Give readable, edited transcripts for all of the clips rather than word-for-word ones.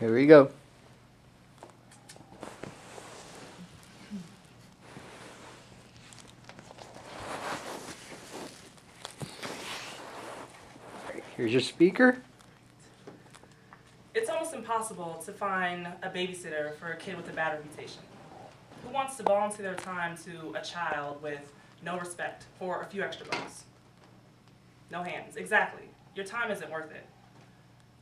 Here we go. Here's your speaker. It's almost impossible to find a babysitter for a kid with a bad reputation. Who wants to volunteer their time to a child with no respect for a few extra bucks? No hands. Exactly. Your time isn't worth it.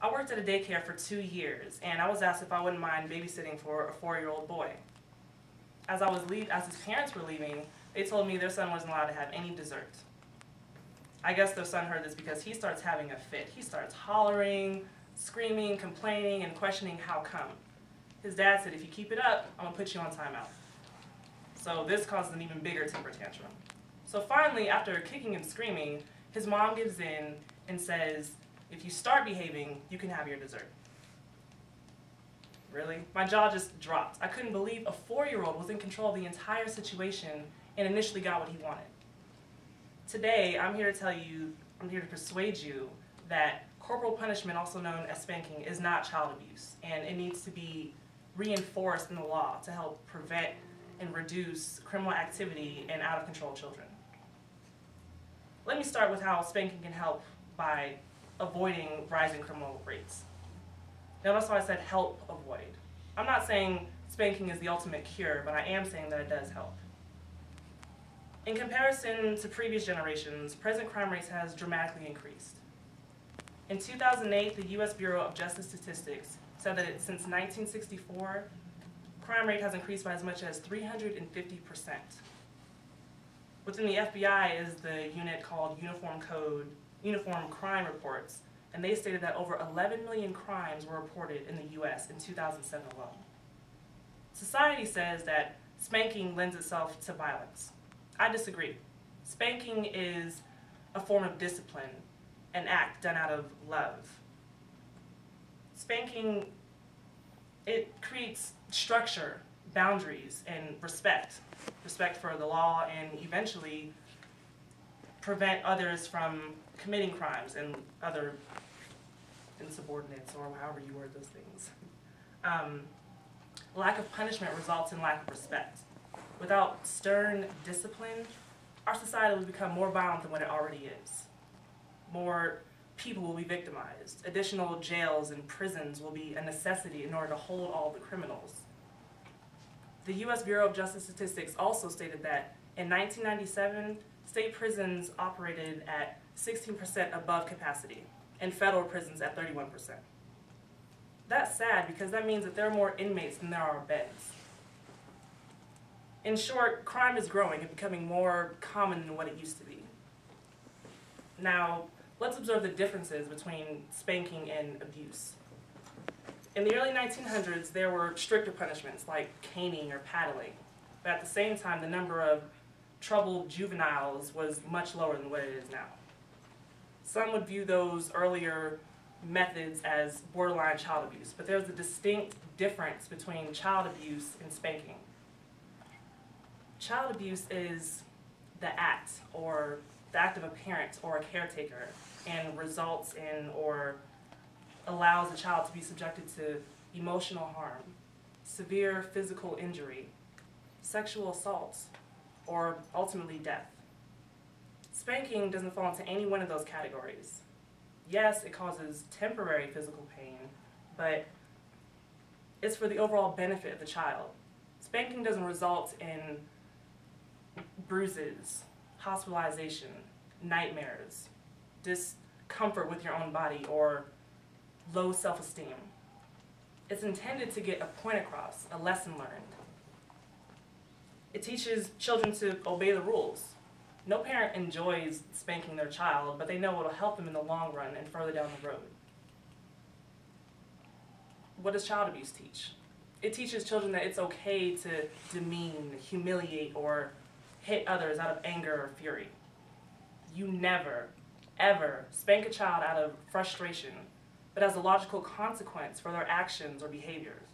I worked at a daycare for 2 years, and I was asked if I wouldn't mind babysitting for a 4-year-old boy. As his parents were leaving, they told me their son wasn't allowed to have any dessert. I guess their son heard this because he starts having a fit. He starts hollering, screaming, complaining, and questioning how come. His dad said, if you keep it up, I'm going to put you on timeout. So this causes an even bigger temper tantrum. So finally, after kicking and screaming, his mom gives in and says, if you start behaving, you can have your dessert. Really? My jaw just dropped. I couldn't believe a 4-year-old was in control of the entire situation and initially got what he wanted. Today, I'm here to persuade you that corporal punishment, also known as spanking, is not child abuse, and it needs to be reinforced in the law to help prevent and reduce criminal activity in out-of-control children. Let me start with how spanking can help by avoiding rising criminal rates. Now, that's why I said help avoid. I'm not saying spanking is the ultimate cure, but I am saying that it does help. In comparison to previous generations, present crime rates has dramatically increased. In 2008, the U.S. Bureau of Justice Statistics said that since 1964, crime rate has increased by as much as 350%. Within the FBI is the unit called Uniform Crime Reports, and they stated that over 11 million crimes were reported in the U.S. in 2007 alone. Society says that spanking lends itself to violence. I disagree. Spanking is a form of discipline, an act done out of love. Spanking, it creates structure, boundaries, and respect for the law, and eventually prevent others from committing crimes and other insubordinates, or however you word those things. Lack of punishment results in lack of respect. Without stern discipline, our society will become more violent than what it already is. More people will be victimized. Additional jails and prisons will be a necessity in order to hold all the criminals. The U.S. Bureau of Justice Statistics also stated that in 1997, state prisons operated at 16% above capacity, and federal prisons at 31%. That's sad because that means that there are more inmates than there are beds. In short, crime is growing and becoming more common than what it used to be. Now, let's observe the differences between spanking and abuse. In the early 1900s, there were stricter punishments like caning or paddling, but at the same time, the number of troubled juveniles was much lower than what it is now. Some would view those earlier methods as borderline child abuse, but there's a distinct difference between child abuse and spanking. Child abuse is the act of a parent or a caretaker, and results in or allows the child to be subjected to emotional harm, severe physical injury, sexual assault, or ultimately death. Spanking doesn't fall into any one of those categories. Yes, it causes temporary physical pain, but it's for the overall benefit of the child. Spanking doesn't result in bruises, hospitalization, nightmares, discomfort with your own body, or low self-esteem. It's intended to get a point across, a lesson learned. It teaches children to obey the rules. No parent enjoys spanking their child, but they know it will help them in the long run and further down the road. What does child abuse teach? It teaches children that it's okay to demean, humiliate, or hit others out of anger or fury. You never, ever spank a child out of frustration, but as a logical consequence for their actions or behaviors.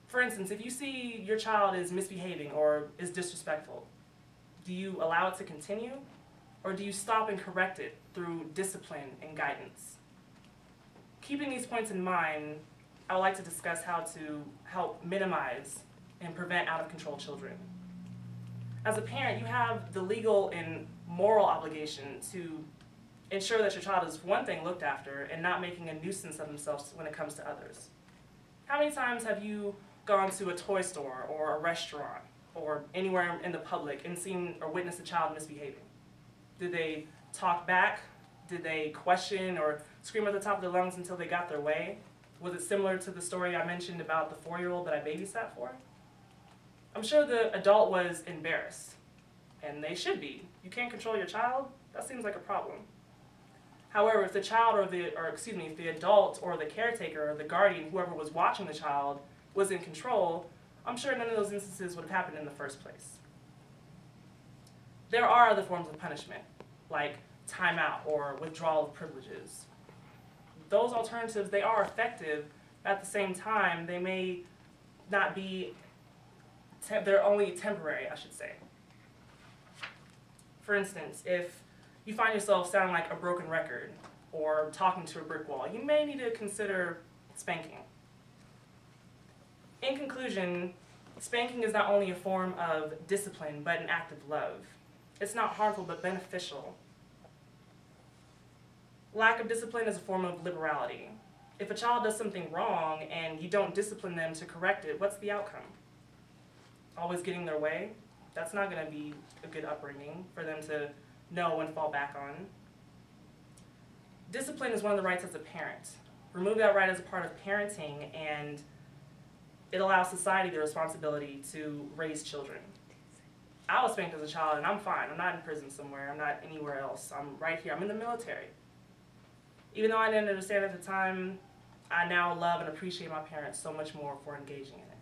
For instance, if you see your child is misbehaving or is disrespectful, do you allow it to continue, or do you stop and correct it through discipline and guidance? Keeping these points in mind, I would like to discuss how to help minimize and prevent out-of-control children. As a parent, you have the legal and moral obligation to ensure that your child is, for one thing, looked after and not making a nuisance of themselves when it comes to others. How many times have you gone to a toy store or a restaurant or anywhere in the public and seen or witnessed a child misbehaving? Did they talk back? Did they question or scream at the top of their lungs until they got their way? Was it similar to the story I mentioned about the 4-year-old that I babysat for? I'm sure the adult was embarrassed, and they should be. You can't control your child? That seems like a problem. However, if the child if the adult or the caretaker or the guardian, whoever was watching the child, was in control, I'm sure none of those instances would have happened in the first place. There are other forms of punishment, like timeout or withdrawal of privileges. Those alternatives, they are effective. At the same time, they may not be, they're only temporary, I should say. For instance, if you find yourself sounding like a broken record or talking to a brick wall, you may need to consider spanking. In conclusion, spanking is not only a form of discipline, but an act of love. It's not harmful, but beneficial. Lack of discipline is a form of liberality. If a child does something wrong and you don't discipline them to correct it, what's the outcome? Always getting their way? That's not going to be a good upbringing for them to know and fall back on. Discipline is one of the rights as a parent. Remove that right as a part of parenting, and it allows society the responsibility to raise children. I was spanked as a child, and I'm fine. I'm not in prison somewhere. I'm not anywhere else. I'm right here. I'm in the military. Even though I didn't understand at the time, I now love and appreciate my parents so much more for engaging in it.